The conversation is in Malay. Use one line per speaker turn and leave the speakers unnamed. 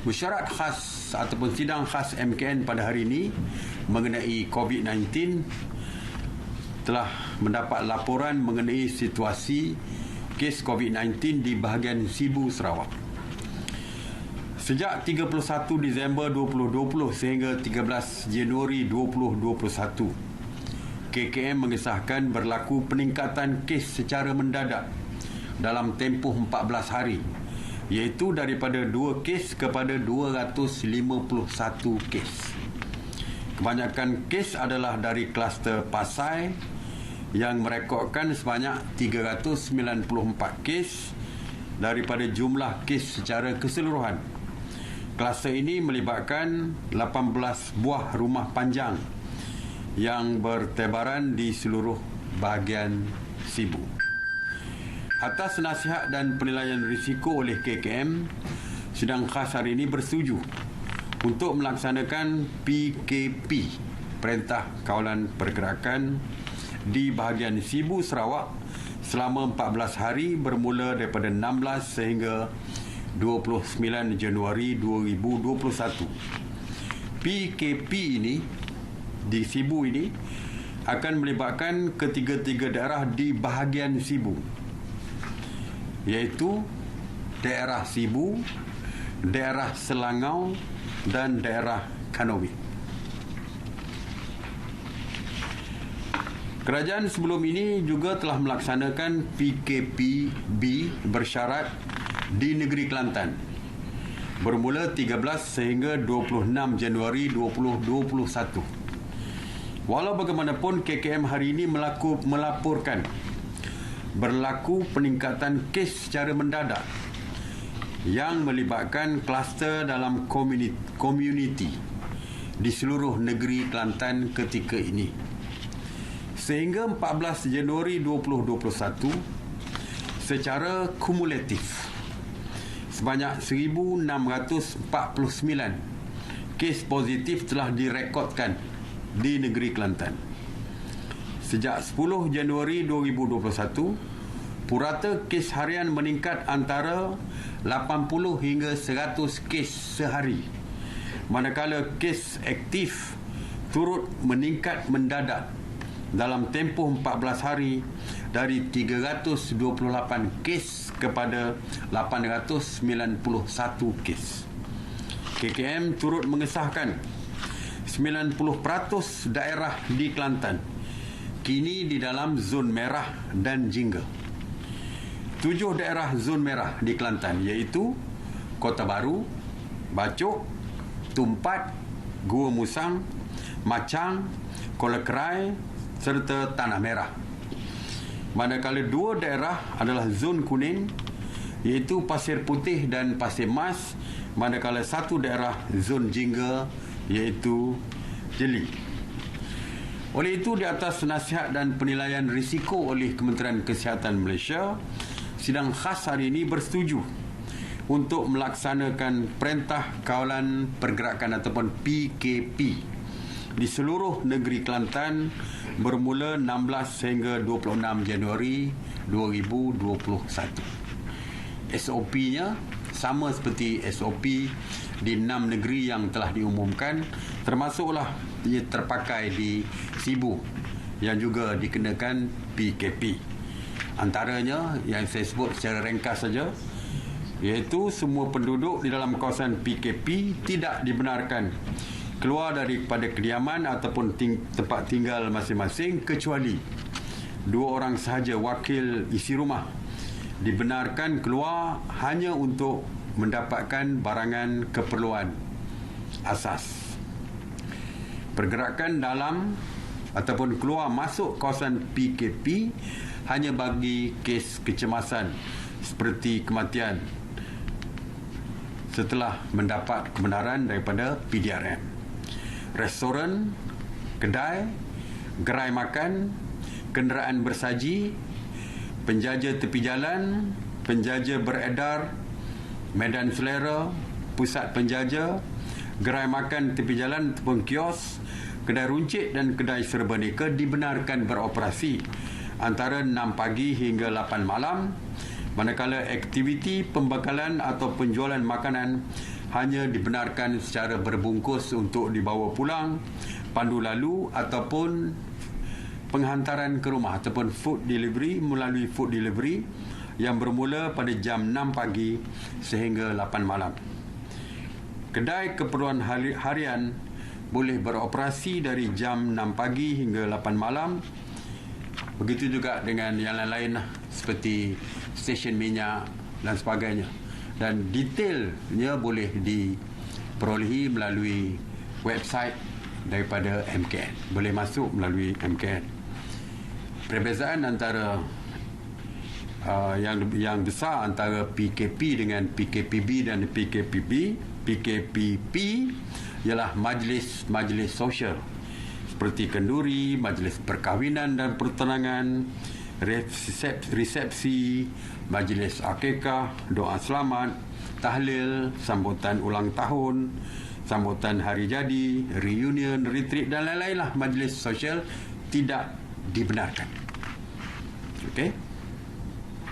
Mesyuarat khas ataupun sidang khas MKN pada hari ini mengenai COVID-19 telah mendapat laporan mengenai situasi kes COVID-19 di bahagian Sibu, Sarawak. Sejak 31 Disember 2020 sehingga 13 Januari 2021, KKM mengesahkan berlaku peningkatan kes secara mendadak dalam tempoh 14 hari, iaitu daripada 2 kes kepada 251 kes. Kebanyakan kes adalah dari kluster Pasai yang merekodkan sebanyak 394 kes daripada jumlah kes secara keseluruhan. Kluster ini melibatkan 18 buah rumah panjang yang bertebaran di seluruh bahagian Sibu. Atas nasihat dan penilaian risiko oleh KKM, sidang khas hari ini bersetuju untuk melaksanakan PKP, Perintah Kawalan Pergerakan di bahagian Sibu, Sarawak selama 14 hari bermula daripada 16 sehingga 29 Januari 2021. PKP ini di Sibu ini akan melibatkan ketiga-tiga daerah di bahagian Sibu, iaitu daerah Sibu, daerah Selangau dan daerah Kanowi. Kerajaan sebelum ini juga telah melaksanakan PKPB bersyarat di negeri Kelantan bermula 13 sehingga 26 Januari 2021. Walau bagaimanapun, KKM hari ini melaporkan berlaku peningkatan kes secara mendadak yang melibatkan kluster dalam komuniti di seluruh negeri Kelantan ketika ini. Sehingga 14 Januari 2021, secara kumulatif sebanyak 1,649 kes positif telah direkodkan di negeri Kelantan. Sejak 10 Januari 2021, purata kes harian meningkat antara 80 hingga 100 kes sehari, manakala kes aktif turut meningkat mendadak dalam tempoh 14 hari dari 328 kes kepada 891 kes. KKM turut mengesahkan 90% daerah di Kelantan kini di dalam zon merah dan jingga. 7 daerah zon merah di Kelantan iaitu Kota Baru, Bacok, Tumpat, Gua Musang, Macang, Kuala Kerai serta Tanah Merah. Manakala 2 daerah adalah zon kuning iaitu Pasir Putih dan Pasir Mas, manakala 1 daerah zon jingga iaitu Jeli. Oleh itu, di atas nasihat dan penilaian risiko oleh Kementerian Kesihatan Malaysia, sidang khas hari ini bersetuju untuk melaksanakan Perintah Kawalan Pergerakan ataupun PKP di seluruh negeri Kelantan bermula 16 sehingga 26 Januari 2021. SOP-nya sama seperti SOP di 6 negeri yang telah diumumkan, termasuklah ia terpakai di Sibu yang juga dikenakan PKP. Antaranya yang saya sebut secara ringkas saja, iaitu semua penduduk di dalam kawasan PKP tidak dibenarkan keluar daripada kediaman ataupun tempat tinggal masing-masing kecuali 2 orang sahaja wakil isi rumah dibenarkan keluar hanya untuk mendapatkan barangan keperluan asas. Pergerakan dalam ataupun keluar masuk kawasan PKP hanya bagi kes kecemasan seperti kematian setelah mendapat kebenaran daripada PDRM. Restoran, kedai, gerai makan, kenderaan bersaji, penjaja tepi jalan, penjaja beredar, medan selera, pusat penjaja, gerai makan tepi jalan ataupun kios, kedai runcit dan kedai serba-neka dibenarkan beroperasi antara 6 pagi hingga 8 malam, manakala aktiviti pembekalan atau penjualan makanan hanya dibenarkan secara berbungkus untuk dibawa pulang, pandu lalu ataupun penghantaran ke rumah ataupun food delivery melalui food delivery yang bermula pada jam 6 pagi sehingga 8 malam. Kedai keperluan harian boleh beroperasi dari jam 6 pagi hingga 8 malam. Begitu juga dengan yang lain-lain seperti stesen minyak dan sebagainya. Dan detailnya boleh diperolehi melalui website daripada MKN. Boleh masuk melalui MKN. Perbezaan antara yang besar antara PKP dengan PKPB dan PKPP ialah majlis sosial seperti kenduri, majlis perkahwinan dan pertunangan, resepsi, majlis akikah, doa selamat, tahlil, sambutan ulang tahun, sambutan hari jadi, reunion, retreat dan lain-lain lah majlis sosial tidak dibenarkan. Okey?